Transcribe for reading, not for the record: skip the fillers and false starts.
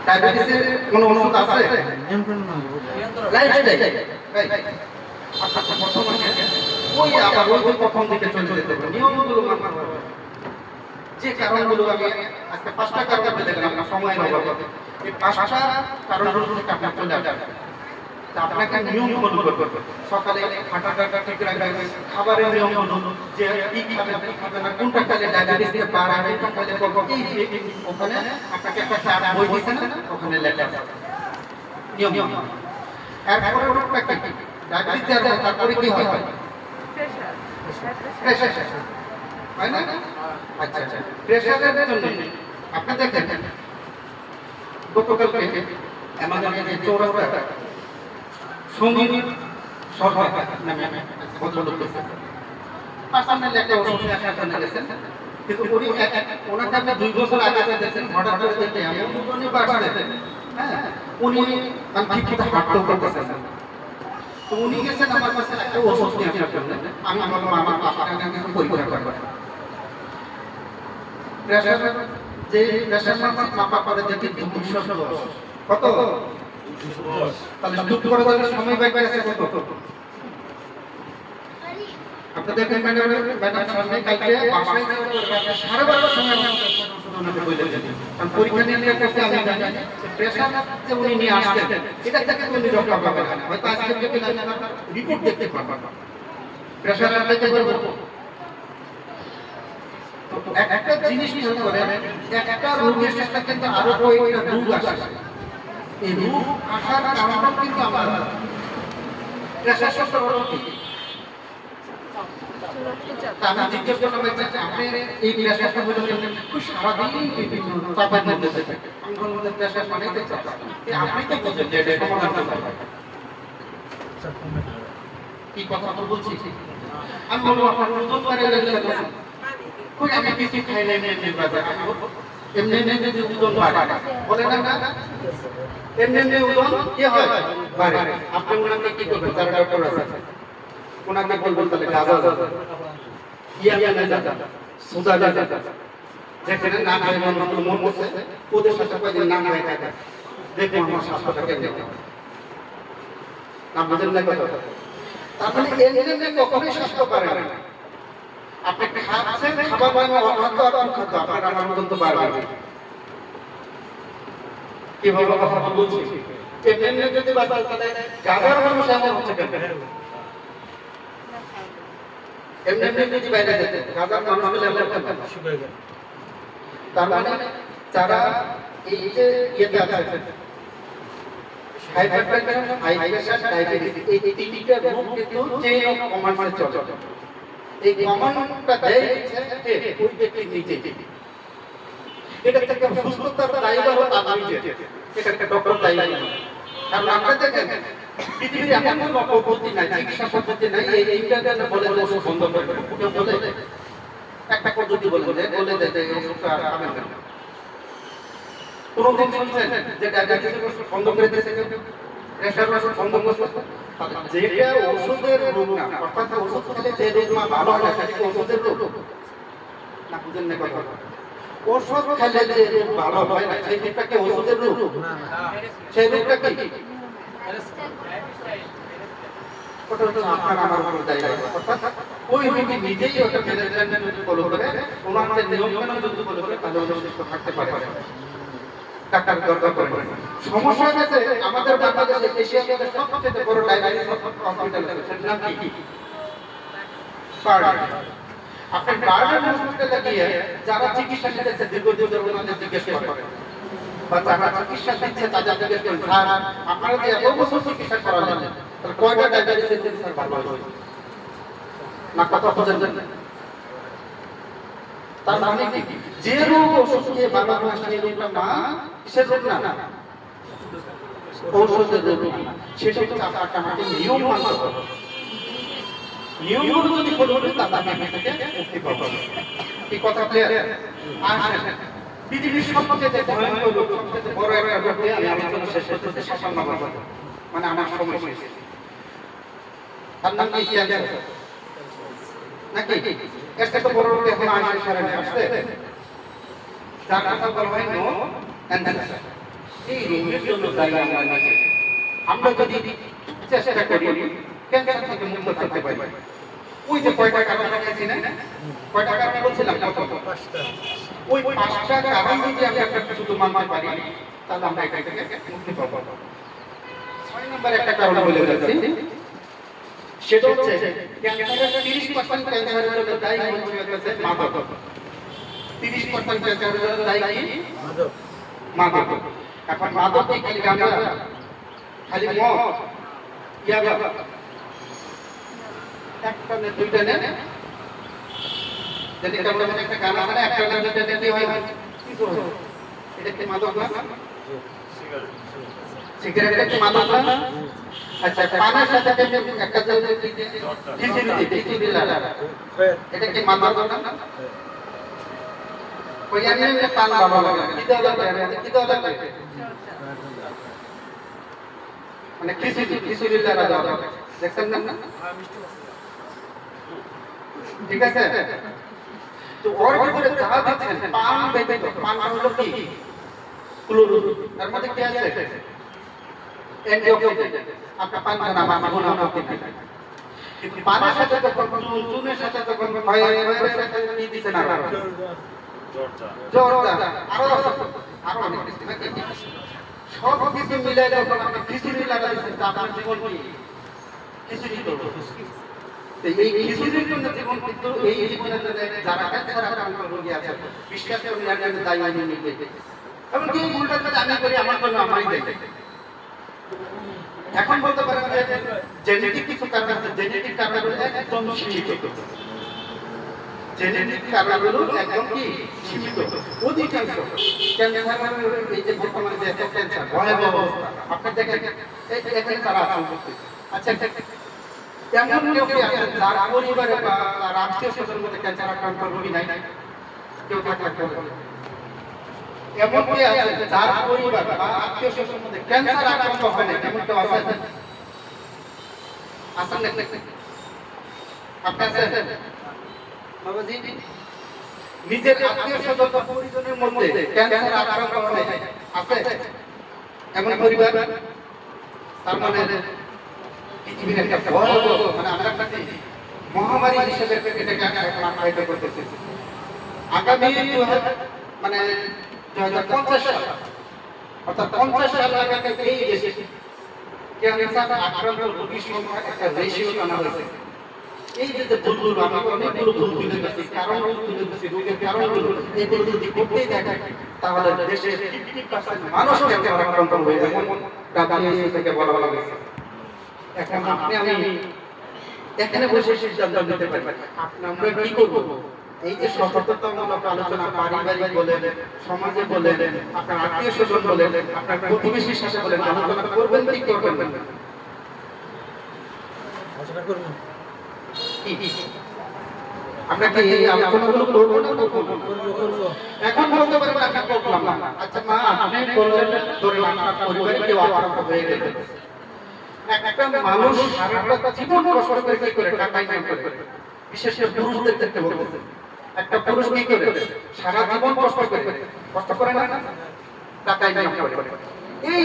ডায়াবেটিসের কোনো ওষুধ আছে? লাইফস্টাইল আচ্ছা প্রথমে ওই আবার ওই প্রথম দিকে চলে যেতে হবে, নিয়মগুলো মানতে হবে। যে কারণগুলো আমি আজকে 5টা কারণ বলে দিলাম, আপনার সময় অভাবে এই 5টা কারণগুলো থেকে আপনার চলে আসবে। তা আপনাকে নিয়ম ফলো করতে হবে। সকালে হাঁটাটা ঠিক রাখবেন, খাবারের নিয়মগুলো যে কি খাবেন কি খাবেন না, কোনটা খেলে ডায়াবেটিস থেকে পার হবে, কোনটা খেলে করবো, এই ওখানে আপনাকে একটা চার্ট বই দিয়েছে না, ওখানে লেখা আছে নিয়ম। এরপরে ওটা কি ডায়াবেটিস আছে, তারপরে কি হয়? প্রেশার হয় না? আচ্ছা আচ্ছা, প্রেশারের জন্য আপনি দেখেন গতকালকে আমাদের যে চৌরাস্তা সঙ্গীত সরকার নামে ভদ্রলোক গেছেন, পার্সোনালি একটা ওষুধ নিয়ে আসার জন্য গেছেন, কিন্তু উনি ওনাকে আপনি 2 বছর আগে দেখেন, হঠাৎ করে দেখে এমন উনি বাড়ছে, হ্যাঁ উনি মানে ঠিক মতো হাঁটতেও করতেছেন না। তো উনি গেছেন আমার কাছে একটা ওষুধ নিয়ে আসার জন্য, আমি বললাম আমার বাসাটা কিছু পরীক্ষা করবো। প্রেশার যে প্রেশার মাপা করে দেখি 210 কত, তাহলে চুপ করে দেওয়ার সময় বাইরে আছে কত? আপনি দেখেন ম্যাডাম সামনে কালকে বাসায় সাড়ে 12টার সময় ওনাকে বলে দিয়েছেন, কারণ পরীক্ষা নিয়ে করতে আমি জানি প্রেশার যে উনি নিয়ে আসছেন এটা থেকে উনি রক্ষা পাবেন না, হয়তো আজকে থেকে রিপোর্ট দেখতে পারবেন, প্রেশার আনতে পারবো। একটা জিনিস খেয়াল করেন, একটা রোগের সাথে কিন্তু আরো কয়েকটা রোগ আসে, এই রোগ আসার কারণটা কিন্তু আমরা প্রেশার সত্য কি আমি জিজ্ঞেস করলাম আপনি এই প্রেশারটা বললেন সারাদিন বিভিন্ন চাপের মধ্যে থাকে, আমি বললাম প্রেশার মানে আপনি তো বলছেন যে এটা সমাধান করতে হবে, কি কথা বলছি আমি বলবো আপনার ওজন বাড়ে কই আমি কিছু খাই না এমনি বাজার এমনি এমনি যে ওজন বাড়ে বলে না এমনি এমনি ওজন কি হয় বাড়ে, আপনি ওনাকে কি করবেন, তার ডক্টর আছে ওনাকে বলবেন তাহলে গাজা ইয়া না যা সুদা যা যেখানে না খাই মন করছে ওদের সাথে কয়েকদিন না খাই থাকে, দেখুন আমার স্বাস্থ্যটা কেমন না, বুঝেন না কথা। তাহলে এমনি কখনোই স্বাস্থ্য পারে না, আপনি খাচ্ছেন খাবার মানে অখাদ্য আর খাদ্য আপনার আমার মতন তো বাড়বে, কিভাবে কথা বলছি এমনি যদি বাঁচাল তাহলে গাজার মানুষ এমন হচ্ছে কেন, এমনি এমনি যদি বাইরে যেতে গাজার মানুষগুলো এমন কেন শুকিয়ে গেল, তার মানে যারা এই যে ইয়েতে আছে হাইপারটেনশন হাই প্রেশার ডায়াবেটিস এই তিনটা রোগ কিন্তু চেইন অফ কমান্ডে চলে, এই কমান্ডটা দেয় যে ওই ব্যক্তি নিজে এটা থেকে সুস্থতার দায়িত্ব তার নিজে, এটা একটা ডক্টর দায়িত্ব, কারণ আমরা দেখেন পৃথিবীর এমন কোনো পদ্ধতি নাই, চিকিৎসা পদ্ধতি নাই এই ইন্টারনেটে বলে ওষুধ বন্ধ করবে, কেউ বলে একটা পদ্ধতি বলে যে ওষুধটা আর খাবেন না, কোনোদিন শুনছেন যে ডায়াবেটিসের ওষুধ বন্ধ করে দিয়েছে কেউ, প্রেশার ওষুধ বন্ধ করছে, যেটা ওষুধের রোগ না, অর্থাৎ ওষুধ খেলে যে রোগ না ভালো হয় সেটা কি ওষুধের রোগ না, বুঝেন না কথা, ওষুধ খেলে যে রোগ ভালো হয় না সেই রোগটা কি ওষুধের রোগ না, সেই রোগটা কি ওটা তো আপনার আমার উপর দায়িত্ব, অর্থাৎ ওই রোগী নিজেই ওটা ম্যানেজমেন্ট যদি ফলো করে ওনাদের নিয়ম কানুন যদি ফলো করে তাহলে ওরা সুস্থ থাকতে পারে, ডাক্তার দরকার পড়ে না। সমস্যা হচ্ছে আমাদের বাংলাদেশে এশিয়ার মধ্যে সবচেয়ে বড় ডায়াবেটিস হসপিটাল আছে, সেটার নাম কি বার্ডেন। আপনি বার্ডেন হসপিটালে গিয়ে যারা চিকিৎসা নিতেছে দীর্ঘদিন ধরে ওনাদের জিজ্ঞেস করেন বা যারা চিকিৎসা দিচ্ছে তাদের জিজ্ঞেস করেন স্যার আপনারা যে এত বছর চিকিৎসা করালেন তাহলে কয়টা ডায়াবেটিসের স্যার ভালো হয়েছে না, কথা বুঝেন? তার মানে কি যে রোগ ওষুধ খেয়ে ভালো হয় সেই রোগটা না, কিসের রোগ না, ঔষধের রোগ না, সেটা হচ্ছে আপনাকে নিয়ম মানতে হবে, নিয়মগুলো যদি ফলো করেন তাহলে আপনি থেকে মুক্তি পাবেন, এই কথা ক্লিয়ার? আসেন পৃথিবীর সবচেয়ে ভয়ঙ্কর রোগ, সবচেয়ে বড় একটা রোগ নিয়ে আমি আলোচনা শেষ করতেছি, 57 নম্বর মানে আমার সময় শেষ, তার নাম কি ক্যান্সার নাকি, এর থেকে বড় রোগ এখন আসে সারা আসছে, যার কথা বলা হয় নো অ্যান্সার, এই রোগের জন্য দায়ী আমরা নিজে। আমরা যদি চেষ্টা করি ক্যান্সার থেকে মুক্ত থাকতে পারি। ওই যে কয়টা কারণ দেখাইছি না, কয়টা কারণ বলছিলাম, ওই 5টা কারণ যদি আমরা একটা শুধু মানতে পারি তাহলে আমরা এটা থেকে মুক্তি পাবো। 6 নম্বর একটা কারণ বলে যাচ্ছি, সেটা হচ্ছে ক্যান্সারের 30% ক্যান্সারের জন্য দায়ী হচ্ছে মাদক। 30% ক্যান্সারের জন্য দায়ী কি? মাদক। এখন মাদক কি খালি গাঁজা, খালি মদ, ইয়াবা, একটা না দুইটা না, যদি কেমন একটা গান আছে না, একটা না দুইটা কি হয়, কিছু হয়, এটা কি মাদক না? সিগারেট কি মাদক না? আচ্ছা, পানের সাথে একটা খিচুড়ি লাগা, এটা কি মাদক না? ওই এমনি পান ভালো লাগে, কি দাও লাগে, কি দাও লাগে, মানে খিচুড়ি লাগা দাও, দেখছেন না? ঠিক আছে, তো ওর ভিতরে যা দিচ্ছেন পান ব্যতীত, পান হলো কি ক্লোরোফিল, এর মধ্যে কি আছে অ্যান্টিঅক্সিডেন্ট, আপনার পান খানা আমার গুণ করতে পারে। কিন্তু পানের সাথে যখন চুনের সাথে যখন কি দিচ্ছেন না জর্দা আরো অনেক কিছু নাকি, সব কিছু মিলে যখন আপনি খিচুড়ি লাগা দিচ্ছেন তা আপনার জীবন কি খিচুড়ি তো এই খিচুড়ির জন্য জীবন, কিন্তু এই জীবনের জন্য যারা ক্যান্সার আক্রান্ত রোগী আছে বিশ্বাস করে এর জন্য দায়ী আমি নিতে, এমনকি উল্টা যদি আমি করি আমার জন্য আমারই দায়ী। এখন বলতে পারেন যে জেনেটিক কিছু কারণ আছে, জেনেটিক কারণগুলো একদম সীমিত, জেনেটিক কারণগুলো একদম কি সীমিত। অধিকাংশ ক্যান্সার, এই যে বর্তমানে যে এত ক্যান্সার ভয়াবহ অবস্থা, আপনি দেখেন এখানে তারা আছে। আচ্ছা, এমন কেউ কি আছে যার পরিবারে বা তার আত্মীয় স্বজনের মধ্যে ক্যান্সার আক্রান্ত রোগী নাই? কেউ থাকলে এমন কি আছে যার পরিবার বা আত্মীয় স্বজনের মধ্যে ক্যান্সার আক্রান্ত হয় না? এমন কেউ আছে? আসেন না আপনি আছেন বাবাজি, নিজের আত্মীয় স্বজন বা পরিজনের মধ্যে ক্যান্সার আক্রান্ত হয় আছে এমন পরিবার? তার মানে পৃথিবীর একটা বড় মানে আমরা একটা মহামারী হিসেবে এটাকে এখন আখ্যায়িত করতেছি। আগামী মানে 2050 সাল, অর্থাৎ 50 সাল আগে এই দেশে ক্যান্সার আক্রান্ত রোগীর সংখ্যা একটা রেশিও আনা হয়েছে। এই যে ভুলগুলো আমরা অনেকগুলো ভুল তুলে গেছি, কারণগুলো তুলে গেছি, রোগের কারণগুলো এগুলো যদি করতেই থাকে তাহলে দেশে 50% মানুষ ক্যান্সার আক্রান্ত হয়ে যাবে, WHO থেকে বলা হয়েছে। এখন আপনি আমি এখানে বসে সিদ্ধান্ত নিতে পারি আমরা কি করব। এই যে সচেতনতামূলক আলোচনা পারিবারিক বলেন, সমাজে বলেন, আপনার আত্মীয় স্বজন বলেন, আপনার প্রতিবেশীর সাথে বলেন, আলোচনা করবেন কি করবেন না? আমরা কি এই আলোচনাগুলো করব না করব? এখন বলতে পারবেন আপনি করলাম না, আচ্ছা মা আপনি করলেন, ধরে আপনার পরিবারে কেউ আক্রান্ত হয়ে গেল, একটা মানুষ সারাটা জীবন কষ্ট করে কি করে টাকা ইনকাম করে, বিশেষ করে পুরুষদের ক্ষেত্রে বলবো, একটা পুরুষ কি করে সারা জীবন কষ্ট করে না টাকা ইনকাম করে। এই